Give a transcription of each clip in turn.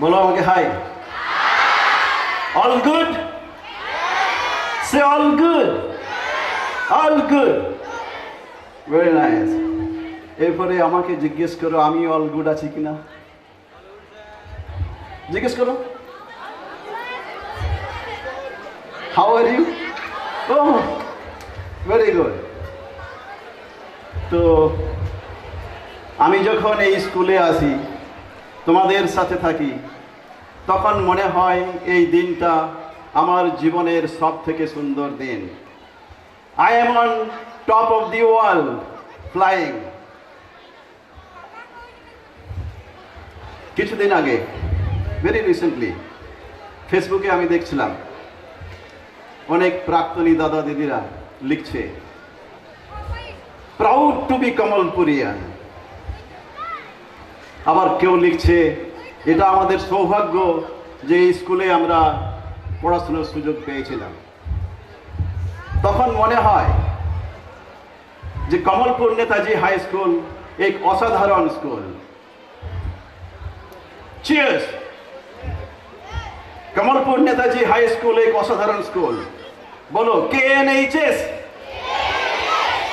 বলো আমাকে hi. All good, say all good, all good, very nice. এরপরে আমাকে জিজ্ঞেস করো আমি অল গুড আছি কিনা, জিজ্ঞেস করো। How are you? Oh very good. তো আমি যখন এই স্কুলে আসি, তোমাদের সাথে থাকি, তখন মনে হয় এই দিনটা আমার জীবনের সব থেকে সুন্দর দিন। I am on top of the world flying. কিছুদিন আগে, ভেরি রিসেন্টলি, ফেসবুকে আমি দেখছিলাম অনেক প্রাক্তনী দাদা দিদিরা লিখছে, প্রাউড টু বি কমলপুরিয়ান। আবার কেউ লিখছে, এটা আমাদের সৌভাগ্য যে এই স্কুলে আমরা পড়াশোনার সুযোগ পেয়েছিলাম। তখন মনে হয় যে কমলপুর নেতাজি হাই স্কুল এক অসাধারণ স্কুল। Cheers! Kamalpur Netaji high school এক অসাধারণ স্কুল। বলো KNHS,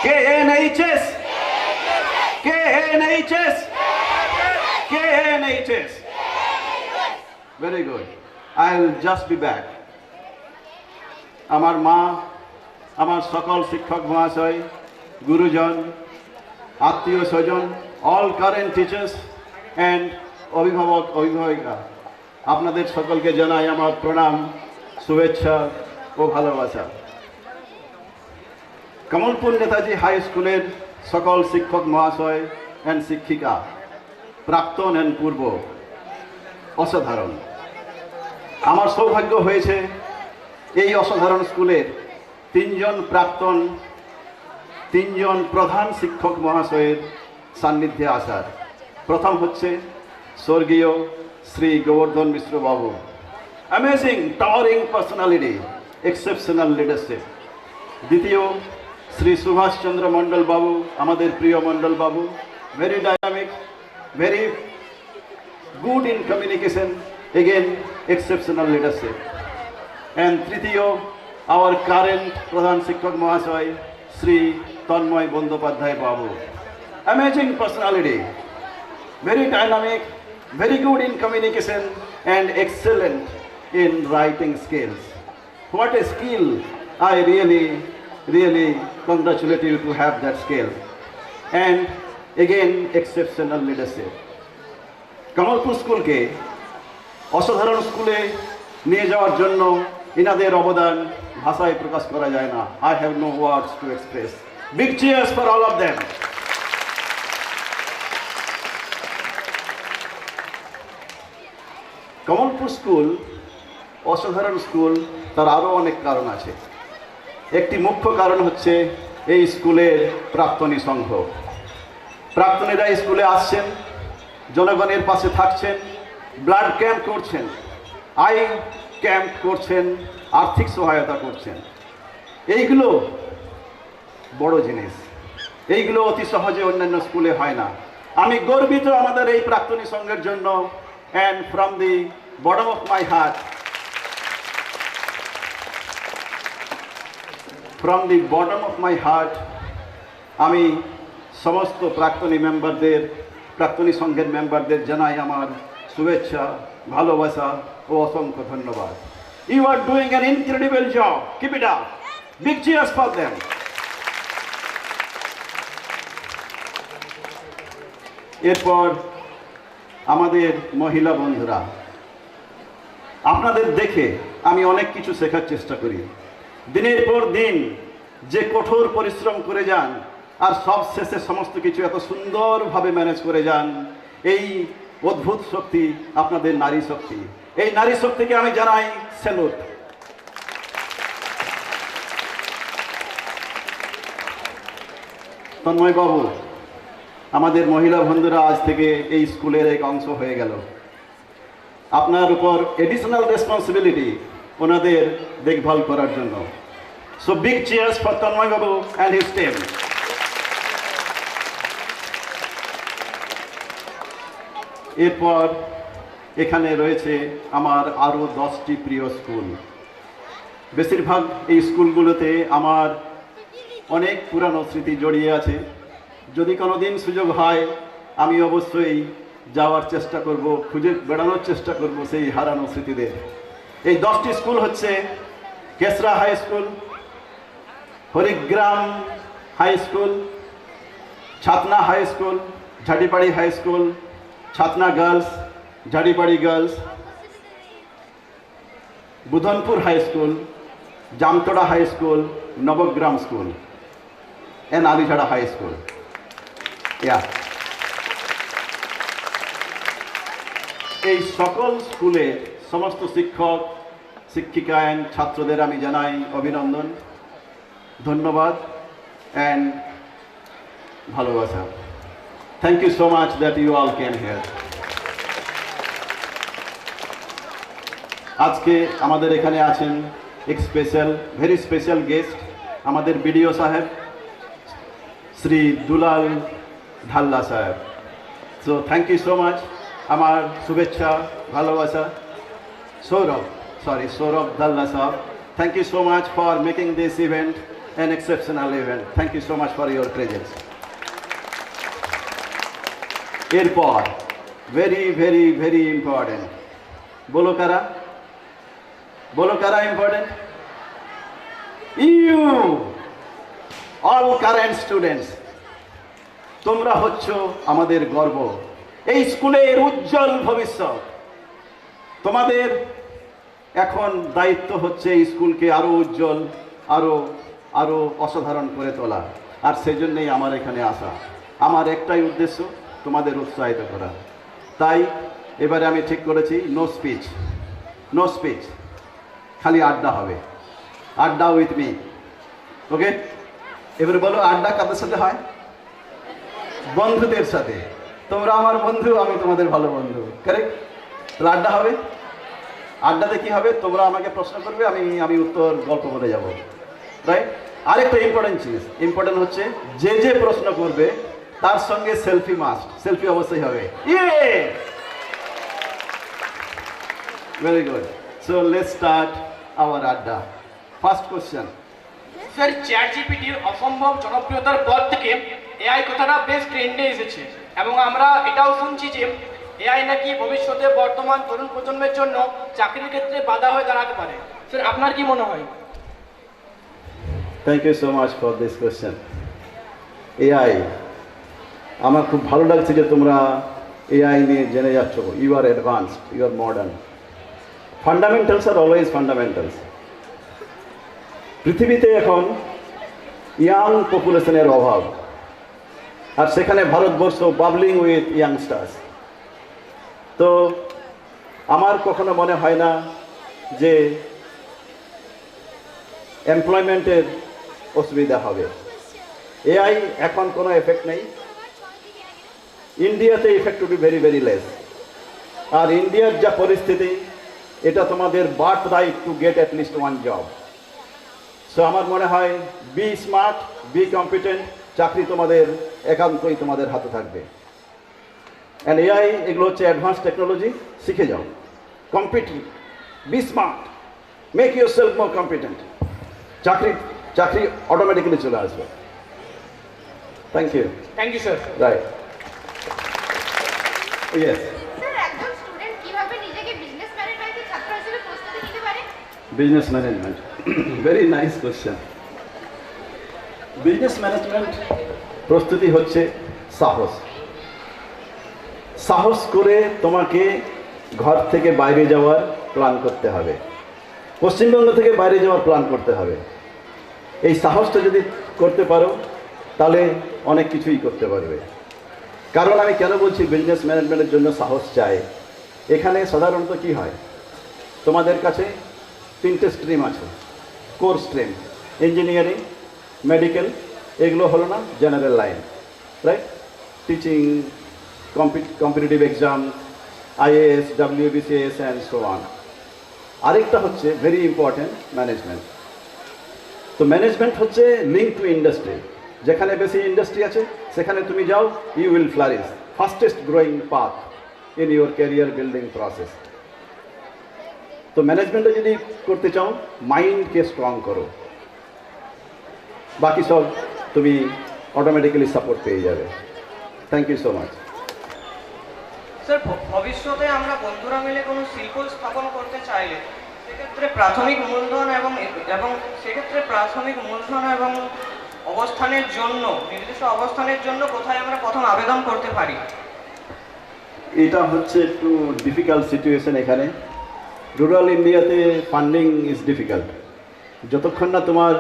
KNHS, KNHS, KNHS. Very good. I'll just be back. আমার মা, আমার সকল শিক্ষক মহাশয়, গুরুজন, আত্মীয় স্বজন, অল কারেন্ট টিচার্স অ্যান্ড অভিভাবক অভিভাবিকা, আপনাদের সকলকে জানাই আমার প্রণাম, শুভেচ্ছা ও ভালোবাসা। কমলপুর নেতাজি হাই স্কুলের সকল শিক্ষক মহাশয় অ্যান্ড শিক্ষিকা, প্রাক্তন অ্যান্ড পূর্ব, অসাধারণ। আমার সৌভাগ্য হয়েছে এই অসাধারণ স্কুলের তিনজন প্রধান শিক্ষক মহাশয়ের সান্নিধ্যে আসার। প্রথম হচ্ছে স্বর্গীয় শ্রী গোবর্ধন মিশ্র বাবু, amazing towering personality, exceptional leadership. দ্বিতীয় শ্রী সুভাষচন্দ্র মণ্ডল বাবু, আমাদের প্রিয় মণ্ডল বাবু, very dynamic, very good in communication, again exceptional leadership. And তৃতীয় আওয়ার কারেন্ট প্রধান শিক্ষক মহাশয় শ্রী তন্ময় বন্দ্যোপাধ্যায় বাবু, amazing personality, very dynamic, very good in communication and excellent in writing skills. What a skill! I really congratulate you to have that skill. And again, exceptional leadership. Kamalpur স্কুলকে অসাধারণ স্কুলে নিয়ে যাওয়ার জন্য ইনাদের অবদান ভাষায় প্রকাশ করা যায় না। I have no words to express. Big cheers for all of them. Kamalpur school অসাধারণ স্কুল, তার আরও অনেক কারণ আছে। একটি মুখ্য কারণ হচ্ছে এই স্কুলের প্রাক্তনী সংঘ। প্রাক্তনীরা স্কুলে আসছেন, জনগণের পাশে থাকছেন, ব্লাড ক্যাম্প করছেন, আই ক্যাম্প করছেন, আর্থিক সহায়তা করছেন। এইগুলো বড় জিনিস, এইগুলো অতি সহজে অন্যান্য স্কুলে হয় না। আমি গর্বিত আমাদের এই প্রাক্তনী সংঘের জন্য। And from the bottom of my heart, আমি সমস্ত প্রাক্তনী সংঘের মেম্বারদের জানাই আমার শুভেচ্ছা, ভালোবাসা ও অসংখ্য ধন্যবাদ। You are doing an incredible job. Keep it up. Big cheers for them. এরপর আমাদের মহিলা বন্ধুরা, আপনাদের দেখে আমি অনেক কিছু শেখার চেষ্টা করি। দিনের পর দিন যে কঠোর পরিশ্রম করে যান আর সব শেষে সমস্ত কিছু এত সুন্দরভাবে ম্যানেজ করে যান, এই অদ্ভুত শক্তি আপনাদের নারী শক্তি। এই নারী শক্তিকে আমি জানাই স্যালুট। তন্ময় বাবু, আমাদের মহিলা বন্ধুরা আজ থেকে এই স্কুলের এক অংশ হয়ে গেল। আপনার উপর এডিশনাল রেসপন্সিবিলিটি ওনাদের দেখভাল করার জন্য। So big cheers for Tanmoy babu and his team. এরপর এখানে রয়েছে আমার আরও 10টি প্রিয় স্কুল। বেশিরভাগ এই স্কুলগুলোতে আমার অনেক পুরানো স্মৃতি জড়িয়ে আছে। যদি কোনো দিন সুযোগ হয় আমি অবশ্যই যাওয়ার চেষ্টা করব, খুঁজে বেড়ানোর চেষ্টা করব সেই হারানো স্মৃতিদের। এই 10টি স্কুল হচ্ছে Kesra high school, Harigram high school, Chhatna high school, Jharipari high school, Chhatna girls, Jharipari girls, Budhanpur high school, Jamtara high school, Nabagram school, and Alijhara high school. এই সকল স্কুলের সমস্ত শিক্ষক শিক্ষিকা অ্যান্ড ছাত্রদের আমি জানাই অভিনন্দন, ধন্যবাদ অ্যান্ড ভালোবাসা। Thank you so much that you all can hear. আজকে আমাদের এখানে আছেন এক স্পেশাল, ভেরি স্পেশাল গেস্ট, আমাদের BDO saheb Shri Dulal Dhalla saheb. So thank you so much, আমার শুভেচ্ছা ভালোবাসা। Sourav Dhalla saheb, thank you so much for making this event an exceptional event. Thank you so much for your presence. এরপর very very very important, বলো কারা important? You all current students, তোমরা হচ্ছ আমাদের গর্ব, এই স্কুলের উজ্জ্বল ভবিষ্যৎ। তোমাদের এখন দায়িত্ব হচ্ছে এই স্কুলকে আরো উজ্জ্বল, আরো অসাধারণ করে তোলা। আর সেই জন্যই আমার এখানে আসা। আমার একটাই উদ্দেশ্য, তোমাদের উৎসাহিত করা। তাই এবারে আমি ঠিক করেছি নো স্পিচ, খালি আড্ডা হবে, আড্ডা উইথ মি। ওকে, এবারে বলো আড্ডা কাদের সাথে হয়? বন্ধুদের সাথে। তোমরা আমার বন্ধু, আমি তোমাদের ভালো বন্ধু, কারেক্ট? তাহলে আড্ডা হবে। আড্ডাতে কি হবে? তোমরা আমাকে প্রশ্ন করবে, আমি উত্তর গল্প বলে যাব, রাইট? আরেকটা ইম্পর্টেন্ট হচ্ছে যে প্রশ্ন করবে তার সঙ্গে সেলফি অবশ্যই হবে। Very good. So let's start our আড্ডা। First question. স্যার, চ্যাট জিপিটির অসম্ভব জনপ্রিয়তার পর থেকে এআই কথাটা বেশ ট্রেন্ডে এসেছে, এবং আমরা এটাও শুনছি যে এআই নাকি ভবিষ্যতে বর্তমান তরুণ প্রজন্মের জন্য চাকরির ক্ষেত্রে বাধা হয়ে দাঁড়াতে পারে। স্যার, আপনার কি মনে হয়? Thank you so much for this question. AI, আমার খুব ভালো লাগছে যে তোমরা এআই নিয়ে জেনে যাচ্ছ। You are advanced, you are modern. Fundamentals are always fundamentals. পৃথিবীতে এখন ইয়াং পপুলেশনের অভাব, আর সেখানে ভারতবর্ষ বাবলিং উইথ ইয়াংস্টার্স। তো আমার কখনো মনে হয় না যে এমপ্লয়মেন্টের অসুবিধা হবে। এআই এখন কোনো এফেক্ট নেই। ইন্ডিয়াতে effect to be very very less. আর ইন্ডিয়ার যা পরিস্থিতি, এটা তোমাদের birth right to get at least one job. So আমার মনে হয় বি স্মার্ট, বি কম্পিটেন্ট, চাকরি তোমাদের একান্তই তোমাদের হাতে থাকবে। অ্যান্ড এআই এগুলো হচ্ছে অ্যাডভান্স টেকনোলজি, শিখে যাও, compete, be smart, make yourself more competent. চাকরি অটোমেটিক্যালি চলে আসবে। Thank you sir. Right, yes. Business management, very nice question. Business management প্রস্তুতি হচ্ছে সাহস করে তোমাকে ঘর থেকে বাইরে যাওয়ার প্ল্যান করতে হবে, পশ্চিমবঙ্গ থেকে বাইরে যাওয়ার প্ল্যান করতে হবে। এই সাহসটা যদি করতে পারো তাহলে অনেক কিছুই করতে পারবে। কারণ আমি কেন বলছি বিজনেস ম্যানেজমেন্টের জন্য সাহস চাই, এখানে সাধারণত কি হয়, তোমাদের কাছে 3টে স্ট্রিম আছে, কোর স্ট্রিম, ইঞ্জিনিয়ারিং, মেডিকেল, এগুলো হলো না general line, right? Teaching, competitive exam, IAS, WBCS and so on. আরেকটা হচ্ছে ভেরি ইম্পর্টেন্ট, ম্যানেজমেন্ট। তো ম্যানেজমেন্ট হচ্ছে লিঙ্ক টু ইন্ডাস্ট্রি। যেখানে বেশি ইন্ডাস্ট্রি আছে সেখানে তুমি যাও, you will flourish, fastest growing path. in your career building process. তো ম্যানেজমেন্টে যদি করতে চাও মাইন্ডকে স্ট্রং করো, বাকি সব তুমি অটোমেটিক্যালি সাপোর্ট পেয়ে যাবে। Thank you so much. Sir, ভবিষ্যতে আমরা বন্ধুরা মিলে কোনো শিল্প স্থাপন করতে চাইলে সেক্ষেত্রে প্রাথমিক মূলধন এবং সেক্ষেত্রে প্রাথমিক মূলধন এবং অবস্থানের জন্য নির্দিষ্ট অবস্থানের জন্য কোথায় আমরা প্রথম আবেদন করতে পারি? এটা হচ্ছে একটু ডিফিকাল্ট সিচুয়েশন এখানে। রুরাল ইন্ডিয়াতে ফান্ডিং ইজ ডিফিকাল্ট। যতক্ষণ না তোমার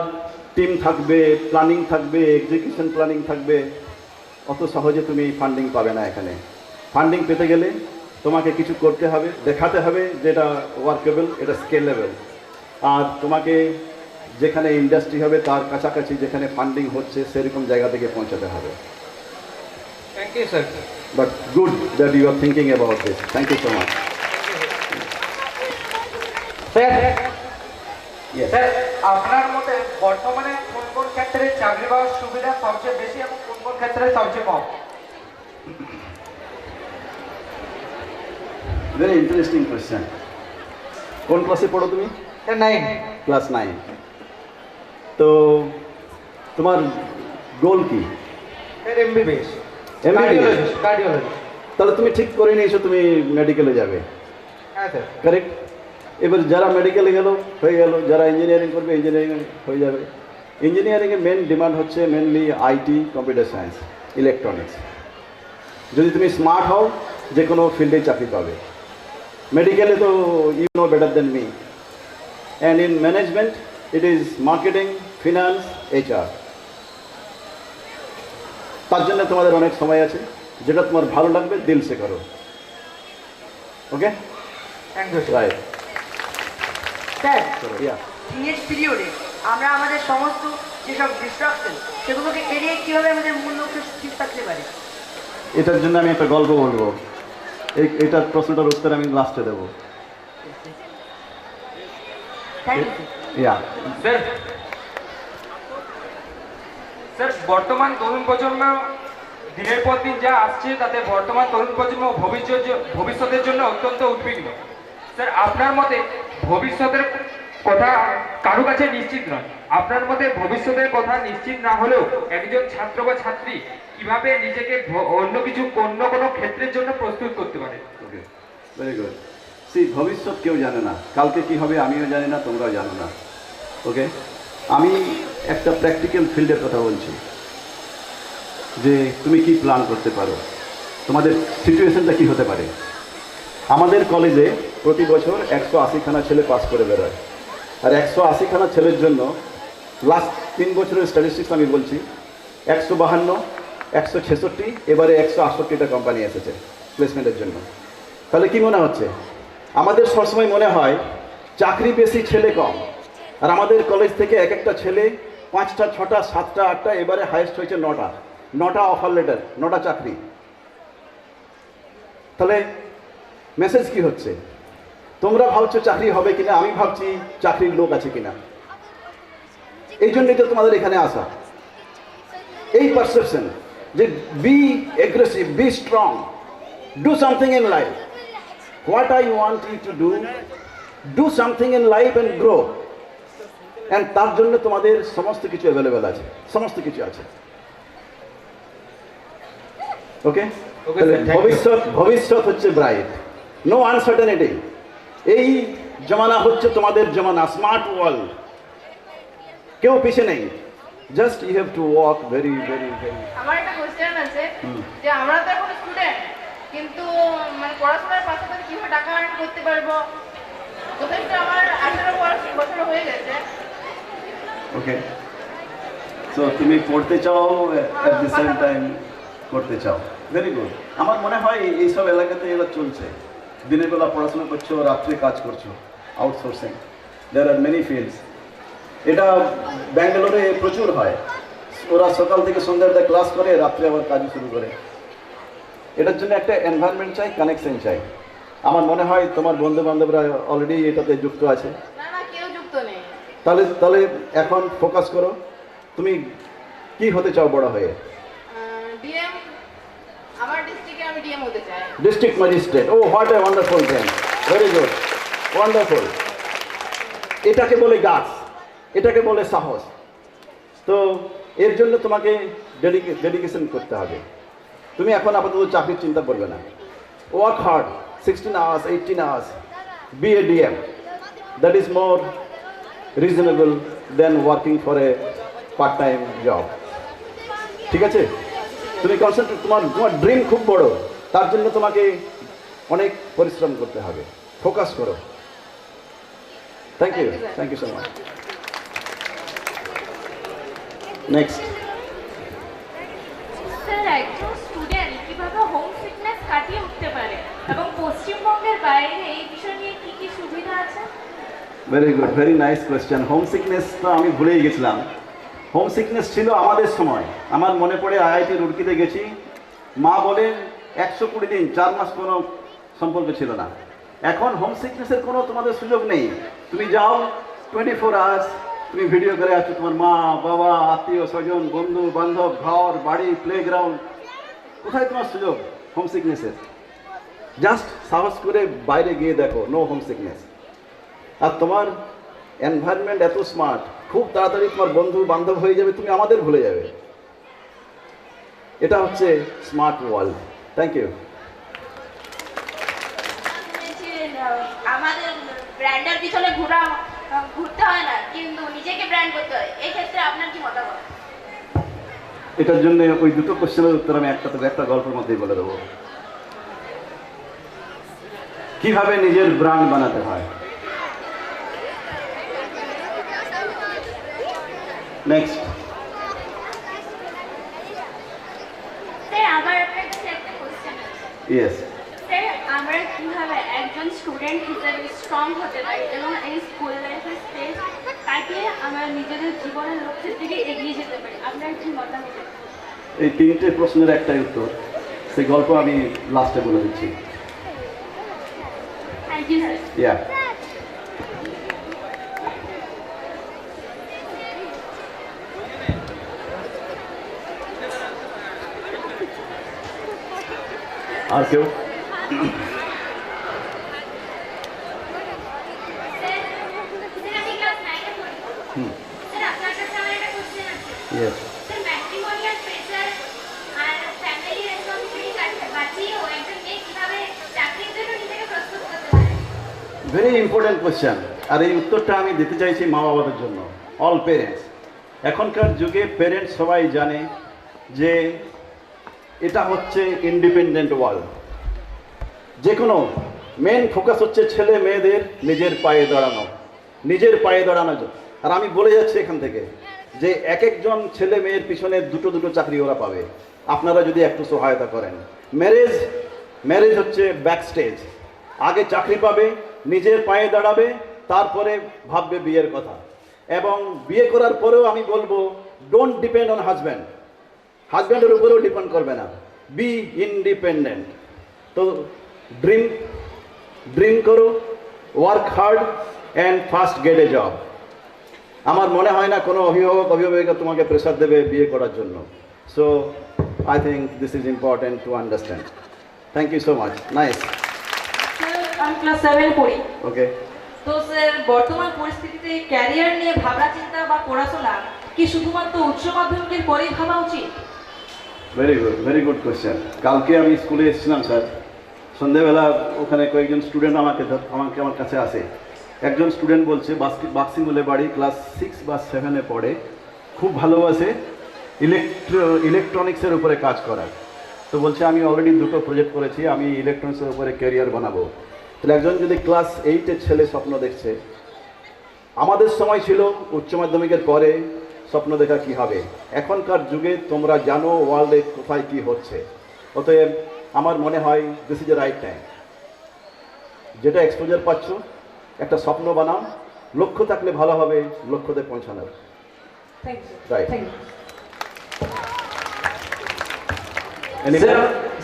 টিম থাকবে, প্ল্যানিং থাকবে, এক্সিকিউশন প্ল্যানিং থাকবে, অত সহজে তুমি ফান্ডিং পাবে না এখানে। ফান্ডিং পেতে গেলে তোমাকে কিছু করতে হবে, দেখাতে হবে যেটা ওয়ার্কেবল, এটা স্কেলেবল। আর তোমাকে যেখানে ইন্ডাস্ট্রি হবে তার কাছাকাছি যেখানে ফান্ডিং হচ্ছে সেরকম জায়গা থেকে পৌঁছাতে হবে। Thank you sir. But good that you are thinking about this. Thank you so much. Sir, Yes. Sir, আপনার মতে বর্তমানে কোন কোন ক্ষেত্রে চাকরি পাওয়ার সুবিধা সবচেয়ে বেশি এবং কোন কোন ক্ষেত্রে সবচেয়ে কম? Very interesting question. কোন ক্লাসে পড়ো তুমি? স্যার, 9। ক্লাস 9। তো তোমার গোল কি? Sir, MBBS. MBBS? কার্ডিওলজি। তাহলে তুমি ঠিক করে নিয়েছো তুমি মেডিকেলে যাবে, হ্যাঁ স্যার। কারেক্ট? এবার যারা মেডিকেলে গেল হয়ে গেল, যারা ইঞ্জিনিয়ারিং করবে ইঞ্জিনিয়ারিং হয়ে যাবে। ইঞ্জিনিয়ারিংয়ের মেন ডিমান্ড হচ্ছে mainly IT, computer science, electronics. যদি তুমি স্মার্ট হও যে কোনো ফিল্ডে চাকরি পাবে। মেডিকেলে তো you know better than me. And in management it is marketing, finance, HR। তার জন্য তোমাদের অনেক সময় আছে, যেটা তোমার ভালো লাগবে দিল সে করো। Okay, thank you right. Sir, ya, teenage পিরিয়ডে আমরা আমাদের সমস্ত যেসব ডিস্ট্রাকশন সেগুলোকে এড়িয়ে কীভাবে আমাদের মূল লক্ষ্যে ঠিক থাকতে পারি? এটার জন্য আমি একটা গল্প বলবো। এটার প্রশ্নটার উত্তর আমি লাস্টে দেবো। Thank you. Yeah, sir, sir, বর্তমান তরুণ প্রজন্ম দিনের পর দিন যা আসছে তাতে বর্তমান তরুণ প্রজন্ম ভবিষ্যতের জন্য অত্যন্ত উদ্বিগ্ন। স্যার, আপনার মতে ভবিষ্যতের কথা কারো কাছে নিশ্চিত নয়। আপনার মতে ভবিষ্যতের কথা নিশ্চিত না হলেও একজন ছাত্র বা ছাত্রী কিভাবে নিজেকে অন্য কোনো ক্ষেত্রের জন্য প্রস্তুত করতে পারে? ওকে, ভেরি গুড। ভবিষ্যৎ কেউ জানে না, কালকে কি হবে আমিও জানি না, তোমরাও জানো না। ওকে, আমি একটা প্র্যাকটিক্যাল ফিল্ডের কথা বলছি, যে তুমি কি প্ল্যান করতে পারো, তোমাদের সিচুয়েশনটা কি হতে পারে। আমাদের কলেজে প্রতি বছর 180খানা ছেলে পাস করে বেরোয়। আর 180খানা ছেলের জন্য লাস্ট 3 বছরের স্ট্যাটিস্টিক্স আমি বলছি, 152, 166, এবারে 168টা কোম্পানি এসেছে প্লেসমেন্টের জন্য। তাহলে কি মনে হচ্ছে? আমাদের সবসময় মনে হয় চাকরি বেশি, ছেলে কম। আর আমাদের কলেজ থেকে এক একটা ছেলে 5টা, 6টা, 7টা, 8টা, এবারে হাইয়েস্ট হয়েছে 9টা অফার লেটার, 9টা চাকরি। তাহলে মেসেজ কি হচ্ছে? তোমরা ভাবছো চাকরি হবে কিনা, আমি ভাবছি চাকরির লোক আছে কিনা। এই জন্যই তো তোমাদের এখানে আসা। এই পারসেপশন যে be aggressive, be strong, do something in life. What I want you to do something in life and grow. And তার জন্য তোমাদের সমস্ত কিছু অ্যাভেলেবেল আছে, সমস্ত কিছু আছে। ওকে, ভবিষ্যৎ হচ্ছে ব্রাইট, নো আনসার্টেনিটি। এই জমানা হচ্ছে তোমাদের জমানা, স্মার্ট ওয়ার্ল্ড। কেউ পিছে নেই, just you have to walk very very very. আমার একটা কোশ্চেন আছে যে আমরা তো এখন স্টুডেন্ট, কিন্তু মানে পড়াশোনার পাশাপাশি কিভাবে টাকা আর্ন করতে পারবো? যথেষ্ট আমার 18 বছর হয়ে গেছে। ওকে, সো তুমি পড়তে চাও, অ্যাট দি সেম টাইম করতে চাও, ভেরি গুড। আমার মনে হয় এইসব এলাকাতে এরা চলছে। দিনের বেলা পড়াশোনা করছো, রাত্রে কাজ করছো, outsourcing. There are many fields. এটা ব্যাঙ্গালোরে প্রচুর হয়। ওরা সকাল থেকে সন্ধ্যাটা ক্লাস করে, রাত্রে আবার কাজ শুরু করে। এটার জন্য একটা এনভায়রনমেন্ট চাই, কানেকশন চাই। আমার মনে হয় তোমার বন্ধু বান্ধবরা অলরেডি এটাতে যুক্ত আছে। না না, কেউ যুক্ত নেই। তাহলে এখন ফোকাস করো, তুমি কি হতে চাও বড় হয়ে? ডিএম। আমার ডিস্ট্রিক্টে আমি ডিএম হতে চাই। District magistrate, oh what a wonderful thing, very good, wonderful. এটাকে বলে গাছ, এটাকে বলে সাহস। তো এর জন্য তোমাকে ডেডিকেশন করতে হবে। তুমি এখন আপাতত চাকরির চিন্তা করবে না, work hard, 16 hours, 18 hours, be a DM. That is more reasonable than working for a part-time job. ঠিক আছে? তুমি কনসেন্ট্রেট, তোমার ড্রিম খুব বড়, তার জন্য তোমাকে অনেক পরিশ্রম করতে হবে। ফোকাস করো। Thank you, thank you so much. Next. Sir, একজন স্টুডেন্ট কিভাবে হোম সিকনেস কাটিয়ে উঠতে পারে এবং পশ্চিমবঙ্গের বাইরে এই বিষয় নিয়ে কি কি সুবিধা আছে? Very good, very nice question. Home sickness তো আমি ভুলেই গেছিলাম। হোম সিকনেস ছিল আমাদের সময়। আমার মনে পড়ে IIT রুড়কিতে গেছি, মা বলেন 120 দিন, 4 মাস কোনো সম্পর্ক ছিল না। এখন হোম সিকনেসের কোনো তোমাদের সুযোগ নেই। তুমি যাও 24 hours, তুমি ভিডিও করে আসছো তোমার মা বাবা, আত্মীয় স্বজন, বন্ধু বান্ধব, ঘর বাড়ি, প্লেগ্রাউন্ড। কোথায় তোমার সুযোগ হোম সিকনেসের? জাস্ট সাহস করে বাইরে গিয়ে দেখো, নো হোম সিকনেস। আর তোমার এনভায়রনমেন্ট এত স্মার্ট, খুব তাড়াতাড়ি তোমার বন্ধু বান্ধব হয়ে যাবে, তুমি আমাদের ভুলে যাবে। এটা হচ্ছে স্মার্ট ওয়ার্ল্ড। Thank you. আমাদের ব্র্যান্ডের পিছনে ঘুরতে হয় না, কিন্তু নিজেকে ব্র্যান্ড করতে হয়। এই ক্ষেত্রে আপনার কি মতামত? এটার জন্য ওই দুটো কোশ্চেনের উত্তর আমি একটা গল্পের মধ্যেই বলে দেবো। কিভাবে নিজের ব্র্যান্ড বানাতে হয়। নেক্সট। স্যার, আমার আপনার কাছে একটা কোশ্চেন আছে। ইয়েস। স্যার, আমরা কিভাবে একজন স্টুডেন্ট হিসেবে স্ট্রং হতে পারি এবং এই স্কুল লাইফের স্ট্রেস কাটিয়ে আমরা নিজেদের জীবনের লক্ষ্যের দিকে এগিয়ে যেতে পারি? আপনার কি মতামত? এই 3টে প্রশ্নের একটাই উত্তর, সেই গল্প আমি লাস্টে বলে দিচ্ছি। Thank you sir. ইয়া। আর কেউ? স্যার, আমি ক্লাস 9 এ পড়ি। স্যার, আপনার কাছে আমার একটা কোশ্চেন আছে। ইয়েস। স্যার, ম্যাট্রিমোনিয়াল প্রেসার আর ফ্যামিলি রেসপন্সিবিলিটি বাঁচিয়েও একজন মেয়ে কিভাবে চাকরির জন্য নিজেকে প্রস্তুত করতে পারে? Very important question. আর এই উত্তরটা আমি দিতে চাইছি মা বাবাদের জন্য, অল পেরেন্টস। এখনকার যুগে পেরেন্টস সবাই জানে যে এটা হচ্ছে ইন্ডিপেন্ডেন্ট ওয়ার্ল্ড। যে কোনো মেন ফোকাস হচ্ছে ছেলে মেয়েদের নিজের পায়ে দাঁড়ানো, নিজের পায়ে দাঁড়ানো। আর আমি বলে যাচ্ছি এখান থেকে যে এক একজন ছেলে মেয়ের পিছনে দুটো চাকরি ওরা পাবে, আপনারা যদি একটু সহায়তা করেন। ম্যারেজ হচ্ছে ব্যাক স্টেজ। আগে চাকরি পাবে, নিজের পায়ে দাঁড়াবে, তারপরে ভাববে বিয়ের কথা। এবং বিয়ে করার পরেও আমি বলবো, ডোন্ট ডিপেন্ড অন হাজব্যান্ড। হাজব্যান্ডের উপরেও ডিপেন্ড করবে না, বি ইন্ডিপেন্ডেন্ট। তো ড্রিম করো, work hard and first gate A job. আমার মনে হয় না কোনো অভিভাবিকা তোমাকে প্রেশার দেবে বিয়ে করার জন্য। So I think this is important to understand. Thank you so much. Nice. Sir, আমি ক্লাস 7 পড়ি। ওকে। তো স্যার, বর্তমান পরিস্থিতিতে ক্যারিয়ার নিয়ে ভাবনা চিন্তা বা পড়াশোনা কি শুধুমাত্র উচ্চ মাধ্যমিকের পরেই ভাবা উচিত? Very good question. কালকে আমি স্কুলে এসেছিলাম স্যার, সন্ধ্যেবেলা ওখানে কয়েকজন স্টুডেন্ট আমার কাছে আসে। একজন স্টুডেন্ট বলছে বাক্সিমুলে বাড়ি, ক্লাস 6 বা 7-এ পড়ে, খুব ভালোবাসে ইলেকট্রনিক্সের উপরে কাজ করার। তো বলছে আমি অলরেডি 2টো প্রজেক্ট করেছি, আমি ইলেকট্রনিক্সের উপরে ক্যারিয়ার বানাবো। তাহলে একজন যদি ক্লাস 8-এর ছেলে স্বপ্ন দেখছে, আমাদের সময় ছিল উচ্চ মাধ্যমিকের পরে স্বপ্ন দেখা কি হবে। এখনকার যুগে তোমরা জানো ওয়ার্ল্ডে কোথায় কি হচ্ছে, অতএব আমার মনে হয় this is a right time. যেটা এক্সপোজার পাচ্ছ, একটা স্বপ্ন বানাও, লক্ষ্য থাকলে ভালো হবে, লক্ষ্যতে পৌঁছানোর। Thank you. Right. Thank you.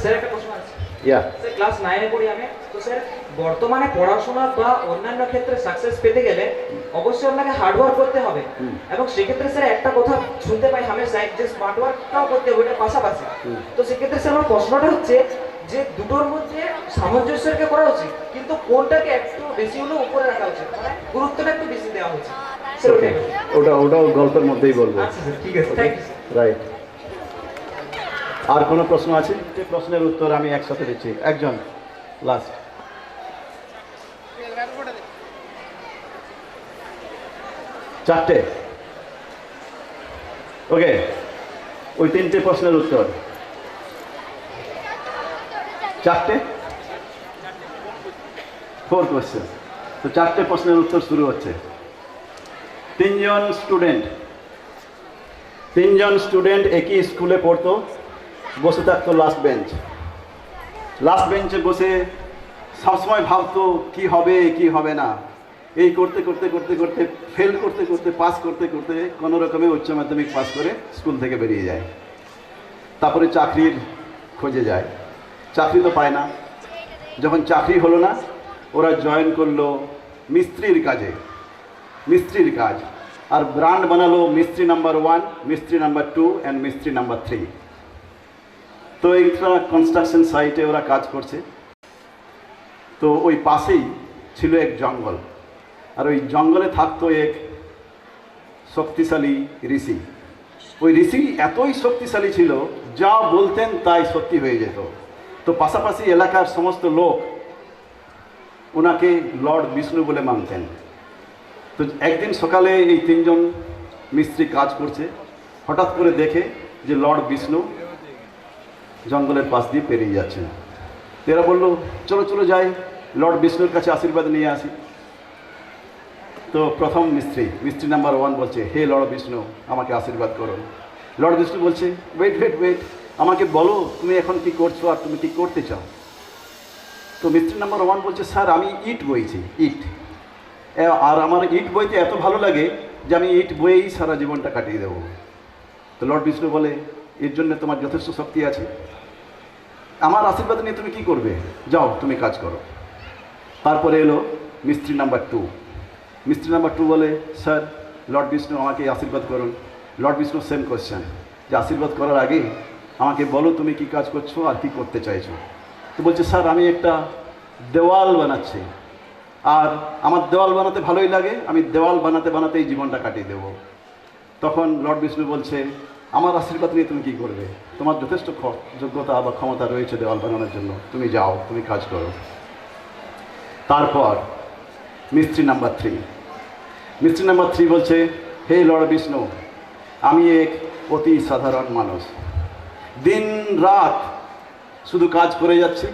Sir, একটা প্রশ্ন আছে। ইয়া স্যার ক্লাস 9 এ পড়ি আমি। তো স্যার বর্তমানে পড়াশোনা বা অন্যান্য ক্ষেত্রে সাকসেস পেতে গেলে অবশ্যই আপনাকে হার্ড ওয়ার্ক করতে হবে, এবং সেক্ষেত্রে স্যার একটা কথা শুনতে পাই হামেশাই যে স্মার্ট ওয়ার্কটাও করতে হবে, ওটার পাশাপাশি। তো সেক্ষেত্রে স্যার আমার প্রশ্নটা হচ্ছে যে দুটোর মধ্যে সামঞ্জস্য রেখে করা উচিত, কিন্তু কোনটাকে একটু বেশি হলেও উপরে রাখা উচিত, মানে গুরুত্বটা একটু বেশি দেওয়া উচিত স্যার, ওটাই। ওটাও গল্পের মধ্যেই বলবো। আচ্ছা স্যার, ঠিক আছে, থ্যাংক ইউ। রাইট। আর কোনো প্রশ্ন আছে? যে প্রশ্নের উত্তর আমি একসাথে দিচ্ছি, একজন লাস্ট। চারটে, ওকে। ওই তিনটে প্রশ্নের উত্তর চারটে, 4 কোয়েশ্চেন। তো চারটে প্রশ্নের উত্তর শুরু হচ্ছে। তিনজন স্টুডেন্ট একই স্কুলে পড়তো, বসে থাকতো লাস্ট বেঞ্চে বসে সবসময় ভাবতো কি হবে কি হবে না, এই করতে ফেল করতে পাস করতে কোনো রকমে উচ্চ মাধ্যমিক পাস করে স্কুল থেকে বেরিয়ে যায়। তারপরে চাকরির খোঁজে যায়, চাকরি তো পায় না। যখন চাকরি হলো না, ওরা জয়েন করলো মিস্ত্রির কাজ, আর ব্র্যান্ড বানালো মিস্ত্রি নাম্বার 1, মিস্ত্রি নাম্বার 2 অ্যান্ড মিস্ত্রি নাম্বার 3। তো এইটা কনস্ট্রাকশন সাইটে ওরা কাজ করছে। তো ওই পাশেই ছিল এক জঙ্গল, আর ওই জঙ্গলে থাকতো এক শক্তিশালী ঋষি। ওই ঋষি এতই শক্তিশালী ছিল, যা বলতেন তাই সত্যি হয়ে যেত। তো পাশাপাশি এলাকার সমস্ত লোক ওনাকে লর্ড বিষ্ণু বলে মানতেন। তো একদিন সকালে এই তিনজন মিস্ত্রি কাজ করছে, হঠাৎ করে দেখে যে লর্ড বিষ্ণু জঙ্গলের পাশ দিয়ে পেরিয়ে যাচ্ছেন। এরা বলল চলো যাই, লর্ড বিষ্ণুর কাছে আশীর্বাদ নিয়ে আসি। তো প্রথম মিস্ত্রি নাম্বার 1 বলছে, হে লর্ড বিষ্ণু, আমাকে আশীর্বাদ করুন। লর্ড বিষ্ণু বলছে, ওয়েট, আমাকে বলো তুমি এখন কি করছো আর তুমি কি করতে চাও। তো মিস্ত্রি নাম্বার 1 বলছে, স্যার আমি ইট বইছি, আর আমার ইট বইতে এত ভালো লাগে যে আমি ইট বইয়েই সারা জীবনটা কাটিয়ে দেবো। তো লর্ড বিষ্ণু বলে, এর জন্য তোমার যথেষ্ট শক্তি আছে, আমার আশীর্বাদ নিয়ে তুমি কি করবে, যাও তুমি কাজ করো। তারপরে এলো মিস্ত্রি নাম্বার 2 বলে, স্যার লর্ড বিষ্ণু আমাকে আশীর্বাদ করুন। লর্ড বিষ্ণু সেম কোয়েশ্চেন, যে আশীর্বাদ করার আগে আমাকে বলো তুমি কি কাজ করছো আর কি করতে চাইছো। তো বলছে, স্যার আমি একটা দেওয়াল বানাচ্ছি, আর আমার দেওয়াল বানাতে ভালোই লাগে, আমি দেওয়াল বানাতেই জীবনটা কাটিয়ে দেবো। তখন লর্ড বিষ্ণু বলছে, আমার আশীর্বাদ নিয়ে তুমি কি করবে, তোমার যথেষ্ট যোগ্যতা বা ক্ষমতা রয়েছে দেওয়াল বানানোর জন্য, তুমি যাও তুমি কাজ করো। তারপর মিস্ত্রি নাম্বার 3 বলছে, হে লর্ড বিষ্ণু, আমি এক অতি সাধারণ মানুষ, দিন রাত শুধু কাজ করে যাচ্ছি,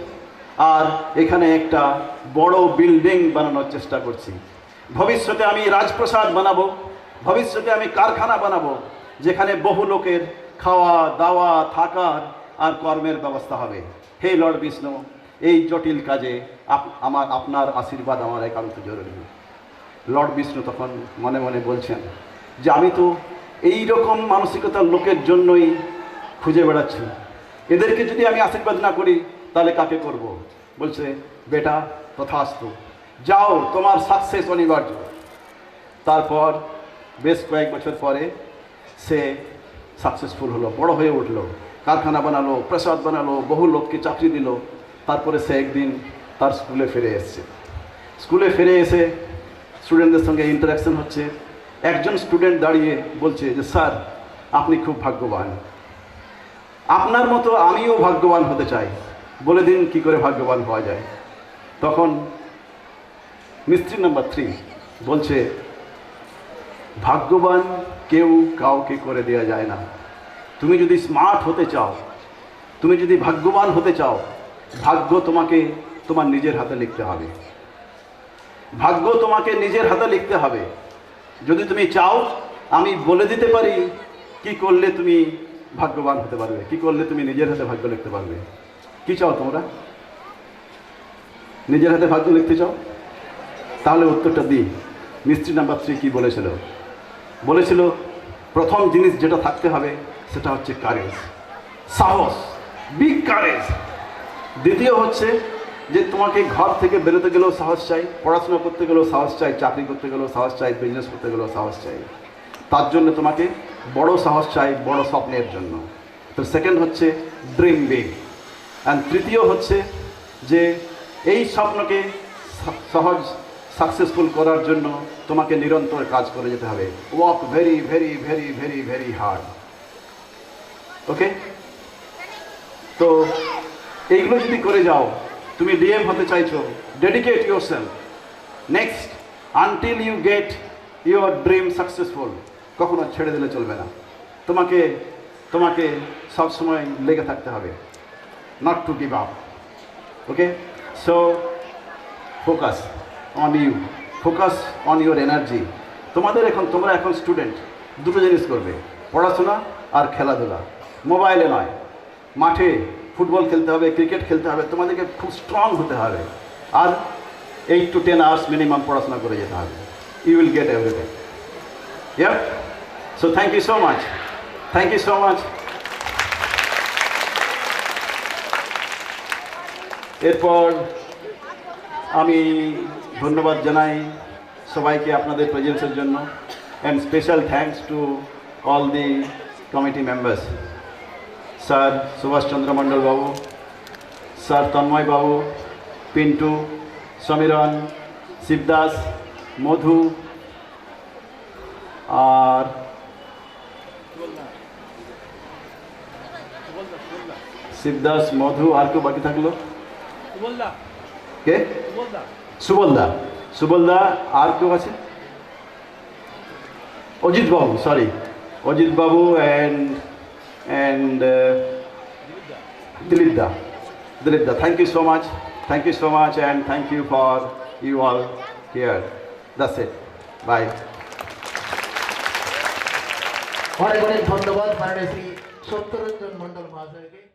আর এখানে একটা বড় বিল্ডিং বানানোর চেষ্টা করছি। ভবিষ্যতে আমি রাজপ্রাসাদ বানাবো, ভবিষ্যতে আমি কারখানা বানাবো, যেখানে বহু লোকের খাওয়া দাওয়া থাকার আর কর্মের ব্যবস্থা হবে। হে লর্ড বিষ্ণু, এই জটিল কাজে আপনার আশীর্বাদ আমার একান্ত জরুরি। লর্ড বিষ্ণু তখন মনে মনে বলছেন যে আমি তো এই রকম মানসিকতার লোকের জন্যই খুঁজে বেড়াচ্ছি, এদেরকে যদি আমি আশীর্বাদ না করি তাহলে কাকে করব। বলছে, বেটা তথাস্তু, যাও তোমার সাকসেস অনিবার্য। তারপর বেশ কয়েক বছর পরে সে সাকসেসফুল হলো, বড় হয়ে উঠলো, কারখানা বানালো, প্রাসাদ বানালো, বহু লোককে চাকরি দিল। তারপরে সে একদিন তার স্কুলে ফিরে এসে স্টুডেন্টদের সঙ্গে ইন্টারাকশন হচ্ছে। একজন স্টুডেন্ট দাঁড়িয়ে বলছে যে, স্যার আপনি খুব ভাগ্যবান, আপনার মতো আমিও ভাগ্যবান হতে চাই, বলে দিন কি করে ভাগ্যবান হওয়া যায়। তখন মিস্ত্রি নাম্বার 3 বলছে, ভাগ্যবান কেউ কাউকে করে দেওয়া যায় না। তুমি যদি স্মার্ট হতে চাও, তুমি যদি ভাগ্যবান হতে চাও, ভাগ্য তোমাকে তোমার নিজের হাতে লিখতে হবে। ভাগ্য তোমাকে নিজের হাতে লিখতে হবে। যদি তুমি চাও, আমি বলে দিতে পারি কি করলে তুমি ভাগ্যবান হতে পারবে, কি করলে তুমি নিজের হাতে ভাগ্য লিখতে পারবে। কি চাও তোমরা? নিজের হাতে ভাগ্য লিখতে চাও? তাহলে উত্তরটা দিই। মিস্ত্রি নাম্বার 3 কি বলেছিল প্রথম জিনিস যেটা থাকতে হবে সেটা হচ্ছে কারেজ, সাহস, বিগ কারেজ। দ্বিতীয় হচ্ছে যে তোমাকে ঘর থেকে বেরোতে গেলেও সাহস চাই, পড়াশোনা করতে গেলেও সাহস চাই, চাকরি করতে গেলেও সাহস চাই, বিজনেস করতে গেলেও সাহস চাই। তার জন্য তোমাকে বড় সাহস চাই, বড় স্বপ্নের জন্য। তো সেকেন্ড হচ্ছে ড্রিম বিগ। অ্যান্ড তৃতীয় হচ্ছে যে এই স্বপ্নকে সহজ সাকসেসফুল করার জন্য তোমাকে নিরন্তর কাজ করে যেতে হবে। Work very very very very very hard. Okay, তো এইগুলো যদি করে যাও, তুমি ডিএম হতে চাইছো, dedicate yourself next until you get your dream successful. কখনো ছেড়ে দিলে চলবে না, তোমাকে তোমাকে সবসময় লেগে থাকতে হবে, not to give up. Okay, so focus on you, focus on your energy. তোমরা এখন স্টুডেন্ট, দুটো জিনিস করবে, পড়াশোনা আর খেলাধুলা। মোবাইলে নয়, মাঠে ফুটবল খেলতে হবে, ক্রিকেট খেলতে হবে, তোমাদেরকে খুব স্ট্রং হতে হবে। আর 8 to 10 hours মিনিমাম পড়াশোনা করে যেতে হবে। You will get everything. Ya, so thank you so much, thank you so much. এরপর আমি ধন্যবাদ জানাই সবাইকে আপনাদের প্রেজেন্সের জন্য। And special thanks to all the committee members, sir Subhashchandra Mandal babu, sir Tanmoy বাবু, পিন্টু, সমীরণ, শিবদাস, মধু, আর শিবদাস, মধু, আর কেউ বাকি থাকলো? কে? সুবলদা, সুবলদা, আর কেউ আছে? অজিত বাবু, sorry, Ajit Babu and Dilip da, thank you so much, and thank you for you all here. That's it, bye. অনেক অনেক ধন্যবাদ মাননীয় শ্রী সত্যরঞ্জন মণ্ডল মহাশয়কে।